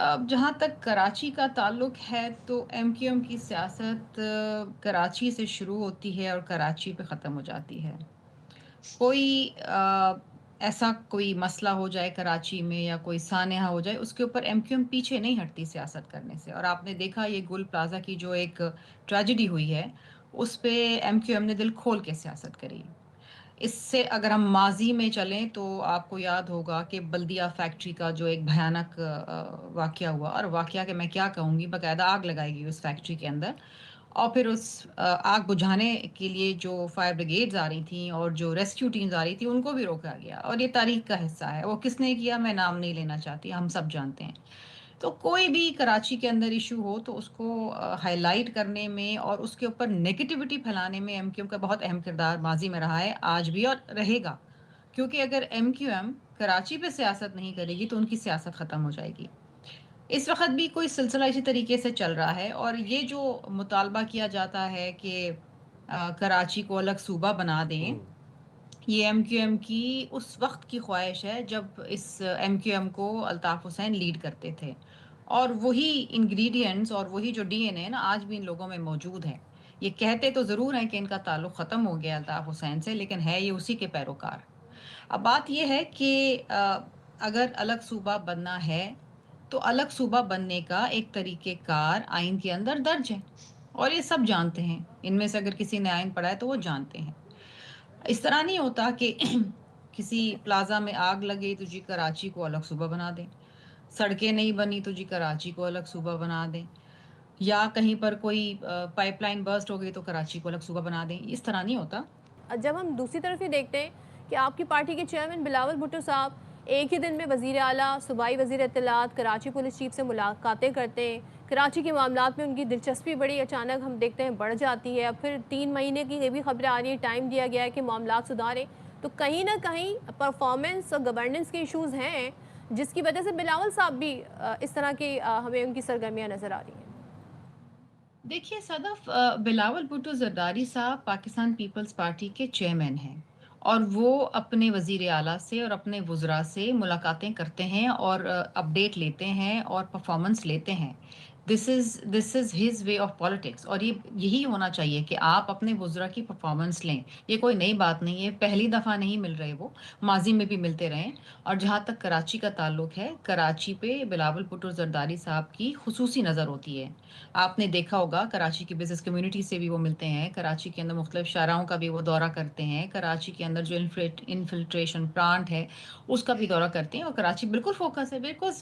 अब जहाँ तक कराची का ताल्लुक है तो एमक्यूएम की सियासत कराची से शुरू होती है और कराची पे ख़त्म हो जाती है। कोई ऐसा कोई मसला हो जाए कराची में या कोई सान्या हो जाए, उसके ऊपर एमक्यूएम पीछे नहीं हटती सियासत करने से। और आपने देखा ये गुल प्लाजा की जो एक ट्रेजेडी हुई है, उस पे एमक्यूएम ने दिल खोल के सियासत करी। इससे अगर हम माजी में चलें तो आपको याद होगा कि बल्दिया फैक्ट्री का जो एक भयानक वाकया हुआ, और वाकया के मैं क्या कहूँगी, बाकायदा आग लगाई गई उस फैक्ट्री के अंदर। और फिर उस आग बुझाने के लिए जो फायर ब्रिगेड्स आ रही थी और जो रेस्क्यू टीम्स आ रही थी, उनको भी रोका गया। और ये तारीख का हिस्सा है। वो किसने किया, मैं नाम नहीं लेना चाहती, हम सब जानते हैं। तो कोई भी कराची के अंदर इशू हो तो उसको हाईलाइट करने में और उसके ऊपर नेगेटिविटी फैलाने में एमक्यूएम का बहुत अहम किरदार माजी में रहा है, आज भी और रहेगा। क्योंकि अगर एमक्यूएम कराची पे सियासत नहीं करेगी तो उनकी सियासत खत्म हो जाएगी। इस वक्त भी कोई सिलसिला इसी तरीके से चल रहा है। और ये जो मुतालबा किया जाता है कि कराची को अलग सूबा बना दें, हम्म। ये एमक्यूएम की उस वक्त की ख्वाहिश है जब इस एमक्यूएम को अल्ताफ हुसैन लीड करते थे। और वही इंग्रेडिएंट्स और वही जो डीएनए ना आज भी इन लोगों में मौजूद है। ये कहते तो ज़रूर हैं कि इनका ताल्लुक ख़त्म हो गया अल्ताफ हुसैन से, लेकिन है ये उसी के पैरोकार। अब बात यह है कि अगर अलग सूबा बनना है तो अलग सूबा बनने का एक तरीक़ेकार आइन के अंदर दर्ज है। और ये सब जानते हैं, इनमें से अगर किसी ने आइन पढ़ा है तो वो जानते हैं। इस तरह नहीं होता कि किसी प्लाजा में आग लगे तो जी कराची को अलग सूबा बना दें, सड़कें नहीं बनी तो जी कराची को अलग सूबा बना दें, या कहीं पर कोई पाइपलाइन बर्स्ट हो गई तो कराची को अलग सूबा बना दें। इस तरह नहीं होता। जब हम दूसरी तरफ ये देखते हैं कि आपकी पार्टी के चेयरमैन बिलावल भुट्टो साहब एक ही दिन में वज़ीर आला, सूबाई वज़ीर इत्तलात, कराची पुलिस चीफ से मुलाकातें करते हैं। कराची के मामलात में उनकी दिलचस्पी बड़ी अचानक हम देखते हैं बढ़ जाती है। अब फिर 3 महीने की ये भी खबरें आ रही हैं, टाइम दिया गया है कि मामलात सुधारें। तो कहीं ना कहीं परफॉर्मेंस और गवर्नेंस के इशूज़ हैं, जिसकी वजह से बिलावल साहब भी इस तरह की हमें उनकी सरगर्मियाँ नज़र आ रही हैं। देखिए सदफ, बिलावल भुट्टो जरदारी साहब पाकिस्तान पीपल्स पार्टी के चेयरमैन हैं। और वो अपने वजीर आला से और अपने वुजरा से मुलाकातें करते हैं और अपडेट लेते हैं और परफॉर्मेंस लेते हैं। This is his way of politics. और ये यही होना चाहिए कि आप अपने वुजरा की परफॉर्मेंस लें। ये कोई नई बात नहीं है, पहली दफ़ा नहीं मिल रहे वो, माजी में भी मिलते रहे। और जहाँ तक कराची का ताल्लुक है, कराची पे बिलावल भुट्टो जरदारी साहब की खुसूसी नज़र होती है। आपने देखा होगा कराची की बिजनेस कम्युनिटी से भी वो मिलते हैं, कराची के अंदर मुख्तलिफ शाराओं का भी वो दौरा करते हैं, कराची के अंदर जो इन्फिल्ट्रेशन प्लांट है उसका भी दौरा करते हैं। और कराची बिल्कुल फोकस है, बिल्कुल